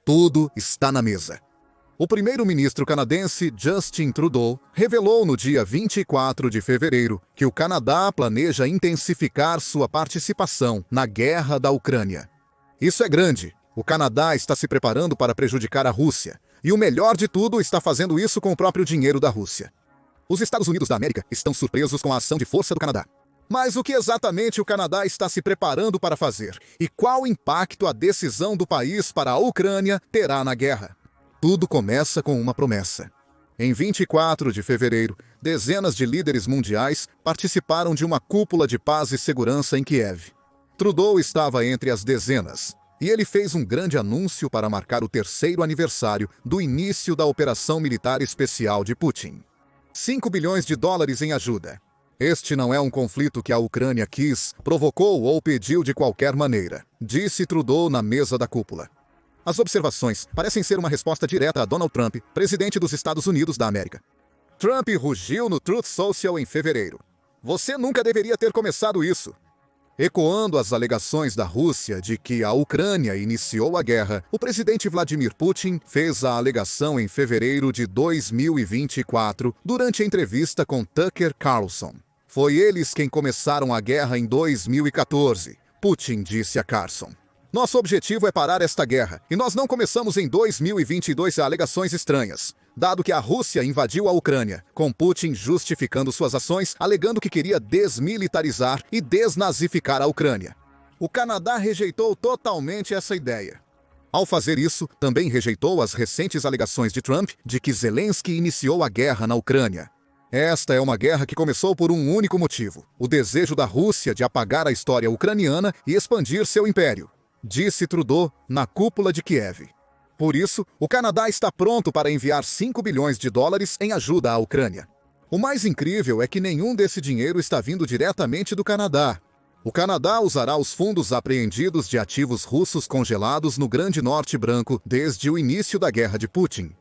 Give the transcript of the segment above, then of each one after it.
Tudo está na mesa. O primeiro-ministro canadense Justin Trudeau revelou no dia 24 de fevereiro que o Canadá planeja intensificar sua participação na guerra da Ucrânia. Isso é grande. O Canadá está se preparando para prejudicar a Rússia. E o melhor de tudo, está fazendo isso com o próprio dinheiro da Rússia. Os Estados Unidos da América estão surpresos com a ação de força do Canadá. Mas o que exatamente o Canadá está se preparando para fazer? E qual impacto a decisão do país para a Ucrânia terá na guerra? Tudo começa com uma promessa. Em 24 de fevereiro, dezenas de líderes mundiais participaram de uma cúpula de paz e segurança em Kiev. Trudeau estava entre as dezenas, e ele fez um grande anúncio para marcar o 3º aniversário do início da operação militar especial de Putin. 5 bilhões de dólares em ajuda. Este não é um conflito que a Ucrânia quis, provocou ou pediu de qualquer maneira, disse Trudeau na mesa da cúpula. As observações parecem ser uma resposta direta a Donald Trump, presidente dos Estados Unidos da América. Trump rugiu no Truth Social em fevereiro. Você nunca deveria ter começado isso. Ecoando as alegações da Rússia de que a Ucrânia iniciou a guerra, o presidente Vladimir Putin fez a alegação em fevereiro de 2024, durante a entrevista com Tucker Carlson. Foi eles quem começaram a guerra em 2014, Putin disse a Carlson. Nosso objetivo é parar esta guerra, e nós não começamos em 2022 a alegações estranhas, dado que a Rússia invadiu a Ucrânia, com Putin justificando suas ações, alegando que queria desmilitarizar e desnazificar a Ucrânia. O Canadá rejeitou totalmente essa ideia. Ao fazer isso, também rejeitou as recentes alegações de Trump de que Zelensky iniciou a guerra na Ucrânia. Esta é uma guerra que começou por um único motivo: o desejo da Rússia de apagar a história ucraniana e expandir seu império, disse Trudeau na cúpula de Kiev. Por isso, o Canadá está pronto para enviar 5 bilhões de dólares em ajuda à Ucrânia. O mais incrível é que nenhum desse dinheiro está vindo diretamente do Canadá. O Canadá usará os fundos apreendidos de ativos russos congelados no Grande Norte Branco desde o início da guerra de Putin.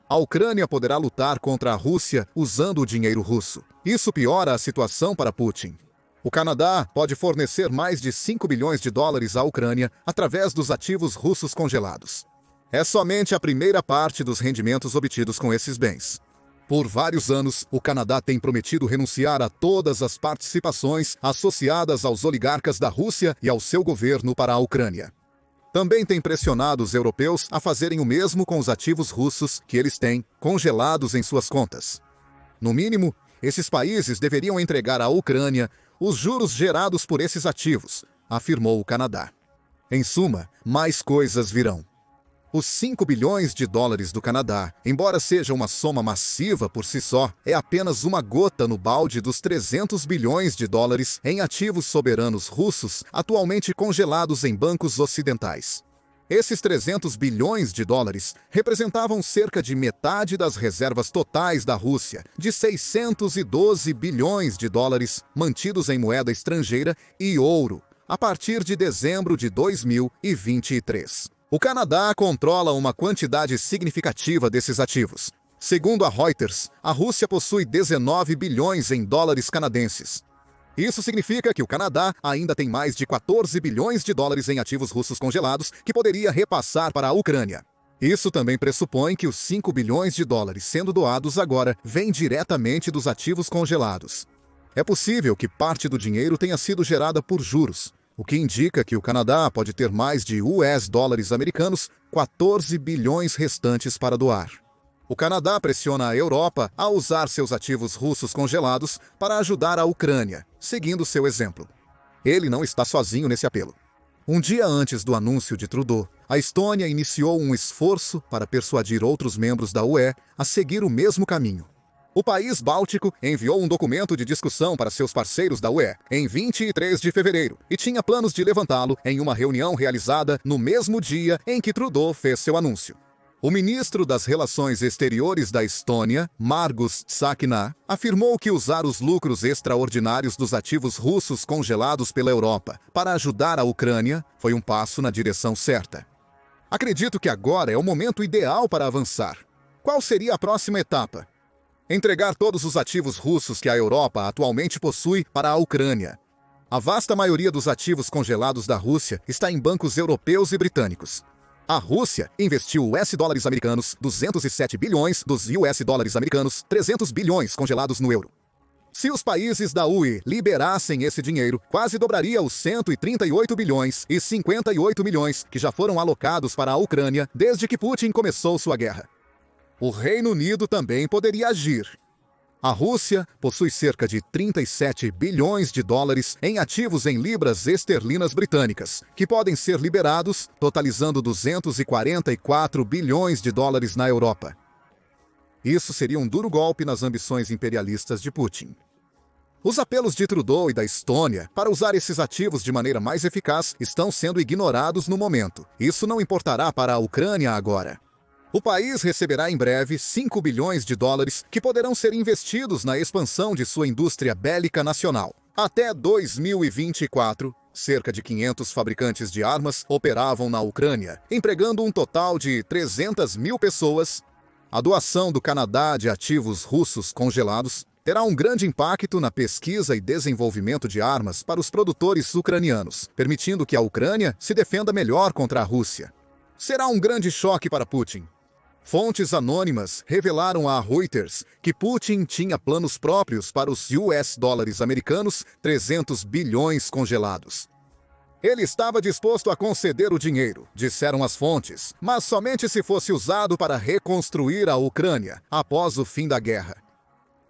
A Ucrânia poderá lutar contra a Rússia usando o dinheiro russo. Isso piora a situação para Putin. O Canadá pode fornecer mais de 5 bilhões de dólares à Ucrânia através dos ativos russos congelados. É somente a primeira parte dos rendimentos obtidos com esses bens. Por vários anos, o Canadá tem prometido renunciar a todas as participações associadas aos oligarcas da Rússia e ao seu governo para a Ucrânia. Também tem pressionado os europeus a fazerem o mesmo com os ativos russos que eles têm congelados em suas contas. No mínimo, esses países deveriam entregar à Ucrânia os juros gerados por esses ativos, afirmou o Canadá. Em suma, mais coisas virão. Os 5 bilhões de dólares do Canadá, embora seja uma soma massiva por si só, é apenas uma gota no balde dos 300 bilhões de dólares em ativos soberanos russos atualmente congelados em bancos ocidentais. Esses 300 bilhões de dólares representavam cerca de metade das reservas totais da Rússia, de 612 bilhões de dólares mantidos em moeda estrangeira e ouro, a partir de dezembro de 2023. O Canadá controla uma quantidade significativa desses ativos. Segundo a Reuters, a Rússia possui 19 bilhões em dólares canadenses. Isso significa que o Canadá ainda tem mais de 14 bilhões de dólares em ativos russos congelados que poderia repassar para a Ucrânia. Isso também pressupõe que os 5 bilhões de dólares sendo doados agora vêm diretamente dos ativos congelados. É possível que parte do dinheiro tenha sido gerada por juros, o que indica que o Canadá pode ter mais de US$ americanos 14 bilhões restantes para doar. O Canadá pressiona a Europa a usar seus ativos russos congelados para ajudar a Ucrânia, seguindo seu exemplo. Ele não está sozinho nesse apelo. Um dia antes do anúncio de Trudeau, a Estônia iniciou um esforço para persuadir outros membros da UE a seguir o mesmo caminho. O país báltico enviou um documento de discussão para seus parceiros da UE em 23 de fevereiro e tinha planos de levantá-lo em uma reunião realizada no mesmo dia em que Trudeau fez seu anúncio. O ministro das Relações Exteriores da Estônia, Margus Tsakna, afirmou que usar os lucros extraordinários dos ativos russos congelados pela Europa para ajudar a Ucrânia foi um passo na direção certa. Acredito que agora é o momento ideal para avançar. Qual seria a próxima etapa? Entregar todos os ativos russos que a Europa atualmente possui para a Ucrânia. A vasta maioria dos ativos congelados da Rússia está em bancos europeus e britânicos. A Rússia investiu US dólares americanos 207 bilhões dos US dólares americanos 300 bilhões congelados no euro. Se os países da UE liberassem esse dinheiro, quase dobraria os 138 bilhões e 58 milhões que já foram alocados para a Ucrânia desde que Putin começou sua guerra. O Reino Unido também poderia agir. A Rússia possui cerca de 37 bilhões de dólares em ativos em libras esterlinas britânicas, que podem ser liberados, totalizando 244 bilhões de dólares na Europa. Isso seria um duro golpe nas ambições imperialistas de Putin. Os apelos de Trudeau e da Estônia para usar esses ativos de maneira mais eficaz estão sendo ignorados no momento. Isso não importará para a Ucrânia agora. O país receberá em breve 5 bilhões de dólares que poderão ser investidos na expansão de sua indústria bélica nacional. Até 2024, cerca de 500 fabricantes de armas operavam na Ucrânia, empregando um total de 300 mil pessoas. A doação do Canadá de ativos russos congelados terá um grande impacto na pesquisa e desenvolvimento de armas para os produtores ucranianos, permitindo que a Ucrânia se defenda melhor contra a Rússia. Será um grande choque para Putin. Fontes anônimas revelaram a Reuters que Putin tinha planos próprios para os US dólares americanos 300 bilhões congelados. Ele estava disposto a conceder o dinheiro, disseram as fontes, mas somente se fosse usado para reconstruir a Ucrânia após o fim da guerra.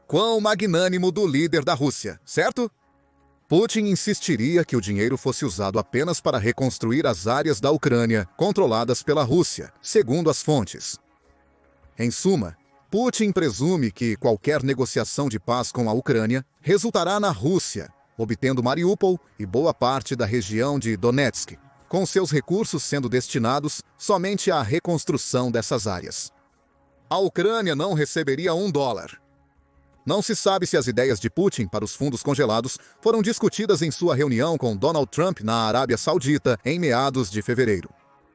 Quão magnânimo do líder da Rússia, certo? Putin insistiria que o dinheiro fosse usado apenas para reconstruir as áreas da Ucrânia controladas pela Rússia, segundo as fontes. Em suma, Putin presume que qualquer negociação de paz com a Ucrânia resultará na Rússia, obtendo Mariupol e boa parte da região de Donetsk, com seus recursos sendo destinados somente à reconstrução dessas áreas. A Ucrânia não receberia $1. Não se sabe se as ideias de Putin para os fundos congelados foram discutidas em sua reunião com Donald Trump na Arábia Saudita em meados de fevereiro.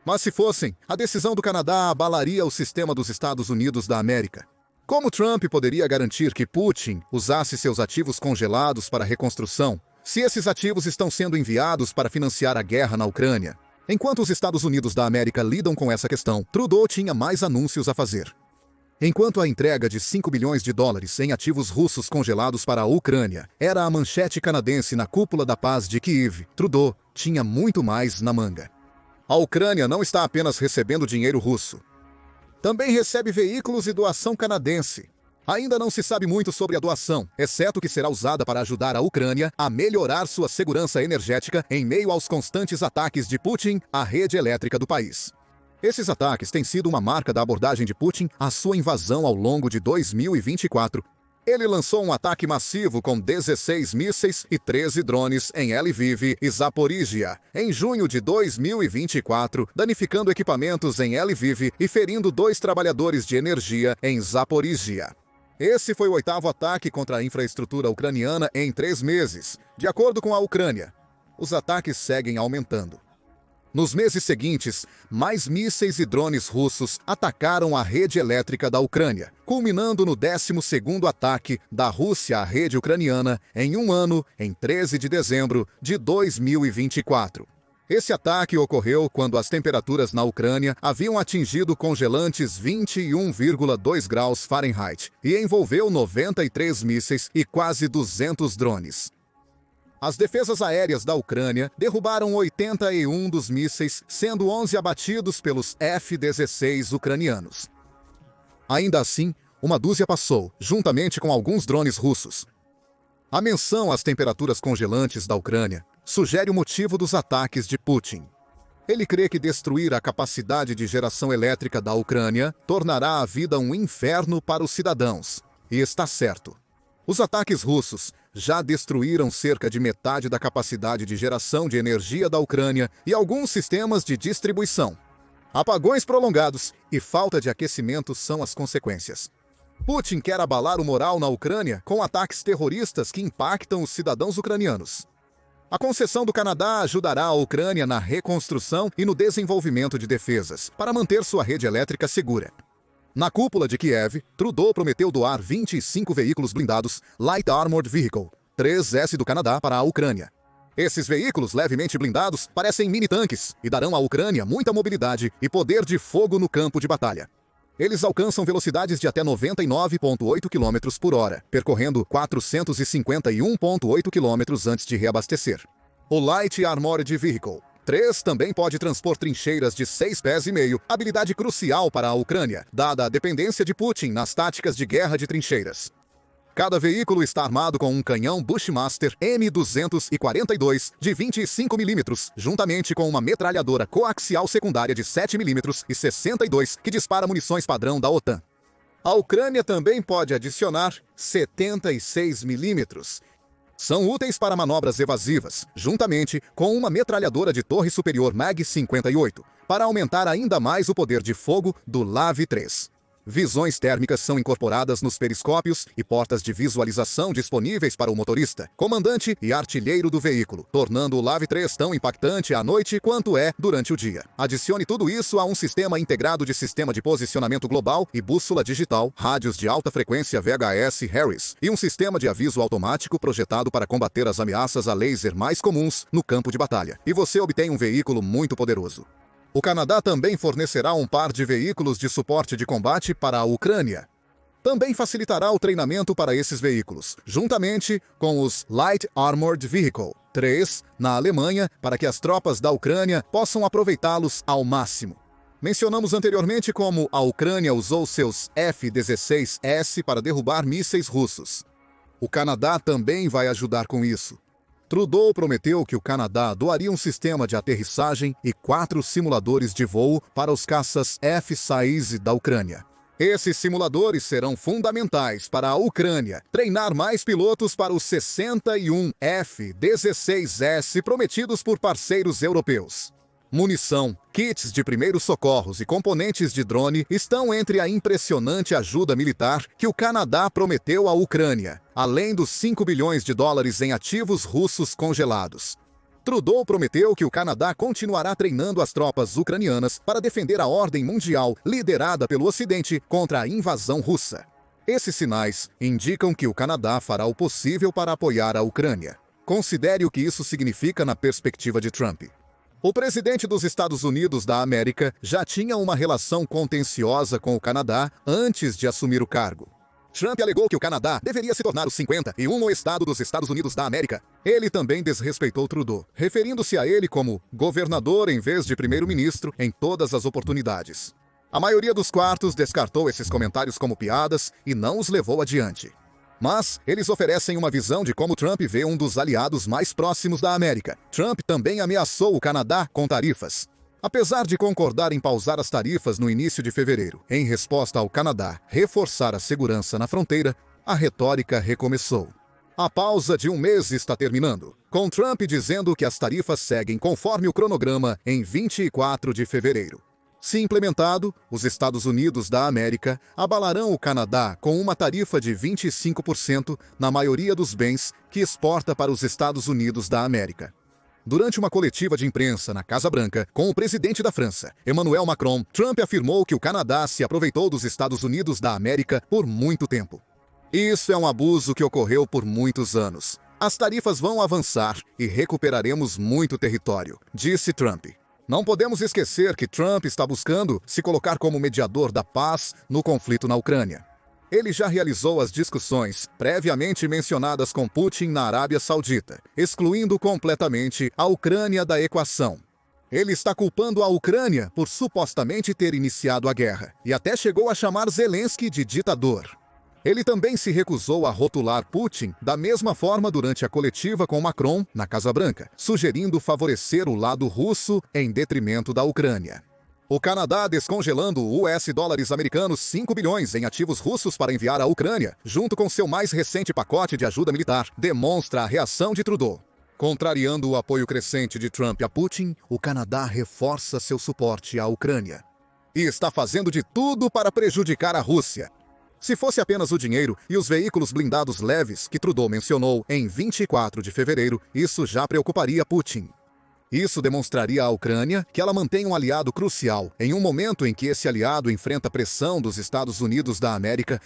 Mas se fossem, a decisão do Canadá abalaria o sistema dos Estados Unidos da América. Como Trump poderia garantir que Putin usasse seus ativos congelados para a reconstrução, se esses ativos estão sendo enviados para financiar a guerra na Ucrânia? Enquanto os Estados Unidos da América lidam com essa questão, Trudeau tinha mais anúncios a fazer. Enquanto a entrega de 5 bilhões de dólares em ativos russos congelados para a Ucrânia era a manchete canadense na cúpula da paz de Kiev, Trudeau tinha muito mais na manga. A Ucrânia não está apenas recebendo dinheiro russo. Também recebe veículos e doação canadense. Ainda não se sabe muito sobre a doação, exceto que será usada para ajudar a Ucrânia a melhorar sua segurança energética em meio aos constantes ataques de Putin à rede elétrica do país. Esses ataques têm sido uma marca da abordagem de Putin à sua invasão ao longo de 2024. Ele lançou um ataque massivo com 16 mísseis e 13 drones em Lviv e Zaporizhia, em junho de 2024, danificando equipamentos em Lviv e ferindo 2 trabalhadores de energia em Zaporizhia. Esse foi o 8º ataque contra a infraestrutura ucraniana em 3 meses, de acordo com a Ucrânia. Os ataques seguem aumentando. Nos meses seguintes, mais mísseis e drones russos atacaram a rede elétrica da Ucrânia, culminando no 12º ataque da Rússia à rede ucraniana em um ano, em 13 de dezembro de 2024. Esse ataque ocorreu quando as temperaturas na Ucrânia haviam atingido congelantes 21,2 graus Fahrenheit e envolveu 93 mísseis e quase 200 drones. As defesas aéreas da Ucrânia derrubaram 81 dos mísseis, sendo 11 abatidos pelos F-16 ucranianos. Ainda assim, uma dúzia passou, juntamente com alguns drones russos. A menção às temperaturas congelantes da Ucrânia sugere o motivo dos ataques de Putin. Ele crê que destruir a capacidade de geração elétrica da Ucrânia tornará a vida um inferno para os cidadãos. E está certo. Os ataques russos já destruíram cerca de metade da capacidade de geração de energia da Ucrânia e alguns sistemas de distribuição. Apagões prolongados e falta de aquecimento são as consequências. Putin quer abalar o moral na Ucrânia com ataques terroristas que impactam os cidadãos ucranianos. A concessão do Canadá ajudará a Ucrânia na reconstrução e no desenvolvimento de defesas, para manter sua rede elétrica segura. Na cúpula de Kiev, Trudeau prometeu doar 25 veículos blindados Light Armored Vehicle, 3S do Canadá para a Ucrânia. Esses veículos levemente blindados parecem mini-tanques e darão à Ucrânia muita mobilidade e poder de fogo no campo de batalha. Eles alcançam velocidades de até 99,8 km por hora, percorrendo 451,8 km antes de reabastecer. O Light Armored Vehicle 3 também pode transpor trincheiras de 6,5 pés, habilidade crucial para a Ucrânia, dada a dependência de Putin nas táticas de guerra de trincheiras. Cada veículo está armado com um canhão Bushmaster M242 de 25 mm, juntamente com uma metralhadora coaxial secundária de 7 mm e 62 que dispara munições padrão da OTAN. A Ucrânia também pode adicionar 76 mm. São úteis para manobras evasivas, juntamente com uma metralhadora de torre superior MAG-58, para aumentar ainda mais o poder de fogo do LAV-3. Visões térmicas são incorporadas nos periscópios e portas de visualização disponíveis para o motorista, comandante e artilheiro do veículo, tornando o LAV-3 tão impactante à noite quanto é durante o dia. Adicione tudo isso a um sistema integrado de sistema de posicionamento global e bússola digital, rádios de alta frequência VHF Harris e um sistema de aviso automático projetado para combater as ameaças a laser mais comuns no campo de batalha. E você obtém um veículo muito poderoso. O Canadá também fornecerá um par de veículos de suporte de combate para a Ucrânia. Também facilitará o treinamento para esses veículos, juntamente com os Light Armored Vehicle 3 na Alemanha, para que as tropas da Ucrânia possam aproveitá-los ao máximo. Mencionamos anteriormente como a Ucrânia usou seus F-16S para derrubar mísseis russos. O Canadá também vai ajudar com isso. Trudeau prometeu que o Canadá doaria um sistema de aterrissagem e 4 simuladores de voo para os caças F-16 da Ucrânia. Esses simuladores serão fundamentais para a Ucrânia treinar mais pilotos para os 61 F-16S prometidos por parceiros europeus. Munição, kits de primeiros socorros e componentes de drone estão entre a impressionante ajuda militar que o Canadá prometeu à Ucrânia, além dos 5 bilhões de dólares em ativos russos congelados. Trudeau prometeu que o Canadá continuará treinando as tropas ucranianas para defender a ordem mundial liderada pelo Ocidente contra a invasão russa. Esses sinais indicam que o Canadá fará o possível para apoiar a Ucrânia. Considere o que isso significa na perspectiva de Trump. O presidente dos Estados Unidos da América já tinha uma relação contenciosa com o Canadá antes de assumir o cargo. Trump alegou que o Canadá deveria se tornar o 51º estado dos Estados Unidos da América. Ele também desrespeitou Trudeau, referindo-se a ele como governador em vez de primeiro-ministro em todas as oportunidades. A maioria dos quartos descartou esses comentários como piadas e não os levou adiante. Mas eles oferecem uma visão de como Trump vê um dos aliados mais próximos da América. Trump também ameaçou o Canadá com tarifas. Apesar de concordar em pausar as tarifas no início de fevereiro, em resposta ao Canadá reforçar a segurança na fronteira, a retórica recomeçou. A pausa de um mês está terminando, com Trump dizendo que as tarifas seguem conforme o cronograma em 24 de fevereiro. Se implementado, os Estados Unidos da América abalarão o Canadá com uma tarifa de 25% na maioria dos bens que exporta para os Estados Unidos da América. Durante uma coletiva de imprensa na Casa Branca com o presidente da França, Emmanuel Macron, Trump afirmou que o Canadá se aproveitou dos Estados Unidos da América por muito tempo. Isso é um abuso que ocorreu por muitos anos. As tarifas vão avançar e recuperaremos muito território, disse Trump. Não podemos esquecer que Trump está buscando se colocar como mediador da paz no conflito na Ucrânia. Ele já realizou as discussões previamente mencionadas com Putin na Arábia Saudita, excluindo completamente a Ucrânia da equação. Ele está culpando a Ucrânia por supostamente ter iniciado a guerra, e até chegou a chamar Zelensky de ditador. Ele também se recusou a rotular Putin da mesma forma durante a coletiva com Macron na Casa Branca, sugerindo favorecer o lado russo em detrimento da Ucrânia. O Canadá descongelando US$ americanos 5 bilhões em ativos russos para enviar à Ucrânia, junto com seu mais recente pacote de ajuda militar, demonstra a reação de Trudeau. Contrariando o apoio crescente de Trump a Putin, o Canadá reforça seu suporte à Ucrânia. E está fazendo de tudo para prejudicar a Rússia. Se fosse apenas o dinheiro e os veículos blindados leves que Trudeau mencionou em 24 de fevereiro, isso já preocuparia Putin. Isso demonstraria à Ucrânia que ela mantém um aliado crucial em um momento em que esse aliado enfrenta pressão dos Estados Unidos da América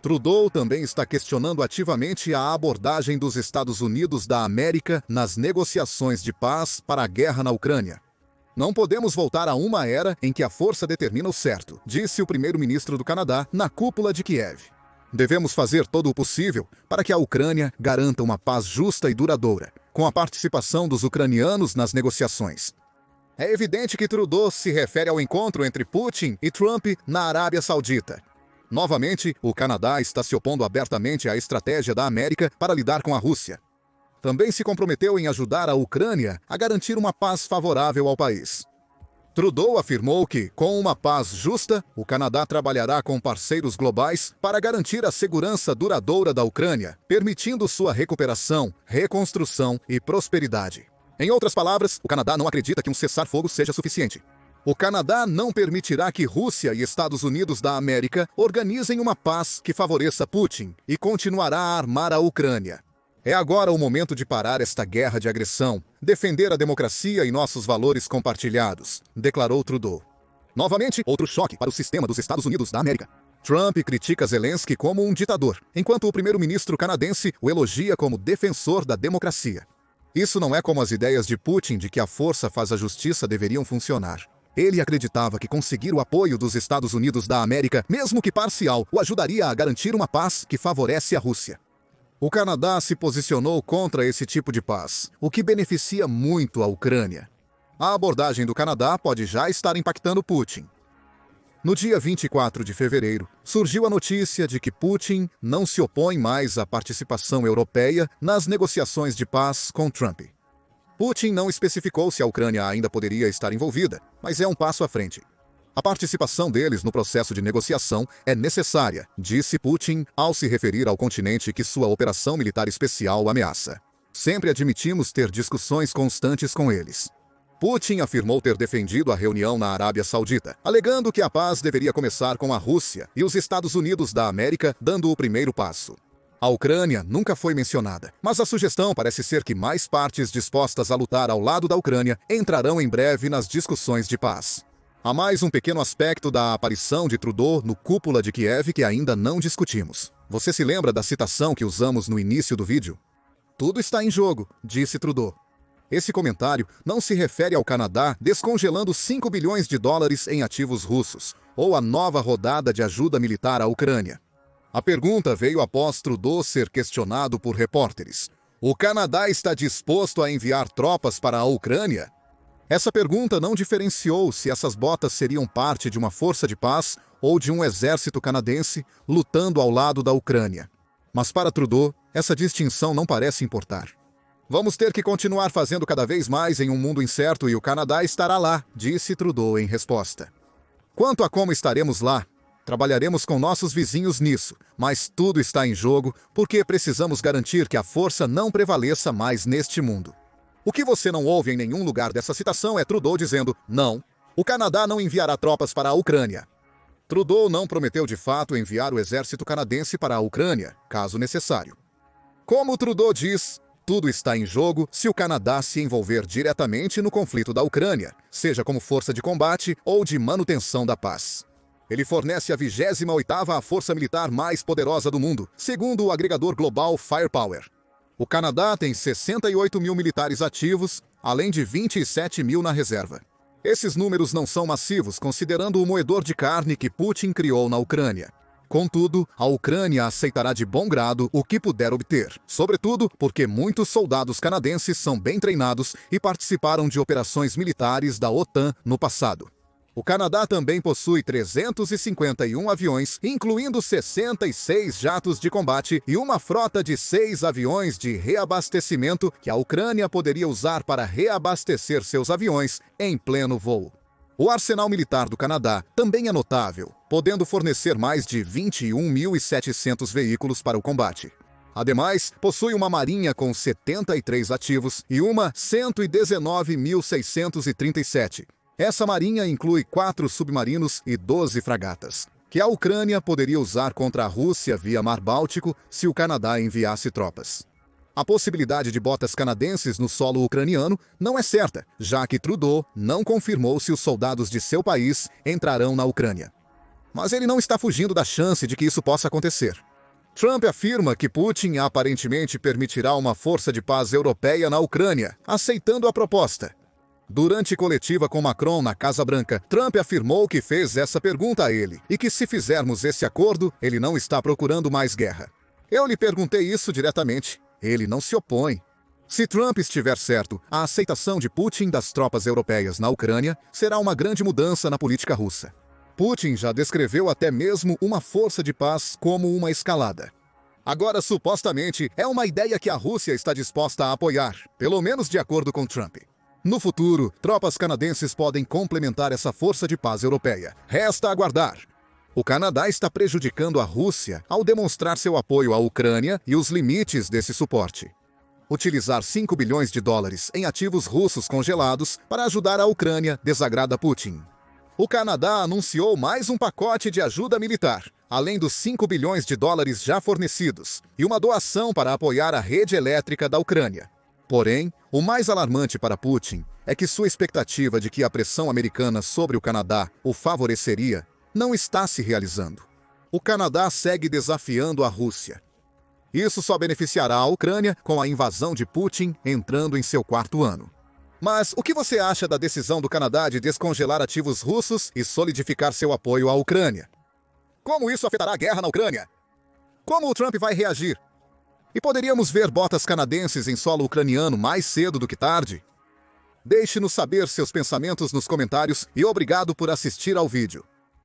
Trudeau também está questionando ativamente a abordagem dos Estados Unidos da América nas negociações de paz para a guerra na Ucrânia. Não podemos voltar a uma era em que a força determina o certo, disse o primeiro-ministro do Canadá na cúpula de Kiev. Devemos fazer todo o possível para que a Ucrânia garanta uma paz justa e duradoura, com a participação dos ucranianos nas negociações. É evidente que Trudeau se refere ao encontro entre Putin e Trump na Arábia Saudita. Novamente, o Canadá está se opondo abertamente à estratégia da América para lidar com a Rússia. Também se comprometeu em ajudar a Ucrânia a garantir uma paz favorável ao país. Trudeau afirmou que, com uma paz justa, o Canadá trabalhará com parceiros globais para garantir a segurança duradoura da Ucrânia, permitindo sua recuperação, reconstrução e prosperidade. Em outras palavras, o Canadá não acredita que um cessar-fogo seja suficiente. O Canadá não permitirá que Rússia e Estados Unidos da América organizem uma paz que favoreça Putin e continuará a armar a Ucrânia. É agora o momento de parar esta guerra de agressão, defender a democracia e nossos valores compartilhados, declarou Trudeau. Novamente, outro choque para o sistema dos Estados Unidos da América. Trump critica Zelensky como um ditador, enquanto o primeiro-ministro canadense o elogia como defensor da democracia. Isso não é como as ideias de Putin de que a força faz a justiça deveriam funcionar. Ele acreditava que conseguir o apoio dos Estados Unidos da América, mesmo que parcial, o ajudaria a garantir uma paz que favorece a Rússia. O Canadá se posicionou contra esse tipo de paz, o que beneficia muito a Ucrânia. A abordagem do Canadá pode já estar impactando Putin. No dia 24 de fevereiro, surgiu a notícia de que Putin não se opõe mais à participação europeia nas negociações de paz com Trump. Putin não especificou se a Ucrânia ainda poderia estar envolvida, mas é um passo à frente. A participação deles no processo de negociação é necessária, disse Putin ao se referir ao continente que sua operação militar especial ameaça. Sempre admitimos ter discussões constantes com eles. Putin afirmou ter defendido a reunião na Arábia Saudita, alegando que a paz deveria começar com a Rússia e os Estados Unidos da América dando o primeiro passo. A Ucrânia nunca foi mencionada, mas a sugestão parece ser que mais partes dispostas a lutar ao lado da Ucrânia entrarão em breve nas discussões de paz. Há mais um pequeno aspecto da aparição de Trudeau no cúpula de Kiev que ainda não discutimos. Você se lembra da citação que usamos no início do vídeo? Tudo está em jogo, disse Trudeau. Esse comentário não se refere ao Canadá descongelando 5 bilhões de dólares em ativos russos, ou a nova rodada de ajuda militar à Ucrânia. A pergunta veio após Trudeau ser questionado por repórteres. O Canadá está disposto a enviar tropas para a Ucrânia? Essa pergunta não diferenciou se essas botas seriam parte de uma força de paz ou de um exército canadense lutando ao lado da Ucrânia. Mas para Trudeau, essa distinção não parece importar. Vamos ter que continuar fazendo cada vez mais em um mundo incerto e o Canadá estará lá, disse Trudeau em resposta. Quanto a como estaremos lá, trabalharemos com nossos vizinhos nisso, mas tudo está em jogo porque precisamos garantir que a força não prevaleça mais neste mundo. O que você não ouve em nenhum lugar dessa citação é Trudeau dizendo, não, o Canadá não enviará tropas para a Ucrânia. Trudeau não prometeu de fato enviar o exército canadense para a Ucrânia, caso necessário. Como Trudeau diz, tudo está em jogo se o Canadá se envolver diretamente no conflito da Ucrânia, seja como força de combate ou de manutenção da paz. Ele fornece a 28ª força militar mais poderosa do mundo, segundo o agregador global Firepower. O Canadá tem 68 mil militares ativos, além de 27 mil na reserva. Esses números não são massivos, considerando o moedor de carne que Putin criou na Ucrânia. Contudo, a Ucrânia aceitará de bom grado o que puder obter, sobretudo porque muitos soldados canadenses são bem treinados e participaram de operações militares da OTAN no passado. O Canadá também possui 351 aviões, incluindo 66 jatos de combate e uma frota de 6 aviões de reabastecimento que a Ucrânia poderia usar para reabastecer seus aviões em pleno voo. O arsenal militar do Canadá também é notável, podendo fornecer mais de 21.700 veículos para o combate. Ademais, possui uma marinha com 73 ativos e uma 119.637. Essa marinha inclui 4 submarinos e 12 fragatas, que a Ucrânia poderia usar contra a Rússia via Mar Báltico se o Canadá enviasse tropas. A possibilidade de botas canadenses no solo ucraniano não é certa, já que Trudeau não confirmou se os soldados de seu país entrarão na Ucrânia. Mas ele não está fugindo da chance de que isso possa acontecer. Trump afirma que Putin aparentemente permitirá uma força de paz europeia na Ucrânia, aceitando a proposta. Durante coletiva com Macron na Casa Branca, Trump afirmou que fez essa pergunta a ele e que se fizermos esse acordo, ele não está procurando mais guerra. Eu lhe perguntei isso diretamente. Ele não se opõe. Se Trump estiver certo, a aceitação de Putin das tropas europeias na Ucrânia será uma grande mudança na política russa. Putin já descreveu até mesmo uma força de paz como uma escalada. Agora, supostamente, é uma ideia que a Rússia está disposta a apoiar, pelo menos de acordo com Trump. No futuro, tropas canadenses podem complementar essa força de paz europeia. Resta aguardar. O Canadá está prejudicando a Rússia ao demonstrar seu apoio à Ucrânia e os limites desse suporte. Utilizar 5 bilhões de dólares em ativos russos congelados para ajudar a Ucrânia desagrada Putin. O Canadá anunciou mais um pacote de ajuda militar, além dos 5 bilhões de dólares já fornecidos, e uma doação para apoiar a rede elétrica da Ucrânia. Porém, o mais alarmante para Putin é que sua expectativa de que a pressão americana sobre o Canadá o favoreceria não está se realizando. O Canadá segue desafiando a Rússia. Isso só beneficiará a Ucrânia com a invasão de Putin entrando em seu 4º ano. Mas o que você acha da decisão do Canadá de descongelar ativos russos e solidificar seu apoio à Ucrânia? Como isso afetará a guerra na Ucrânia? Como o Trump vai reagir? E poderíamos ver botas canadenses em solo ucraniano mais cedo do que tarde? Deixe-nos saber seus pensamentos nos comentários e obrigado por assistir ao vídeo.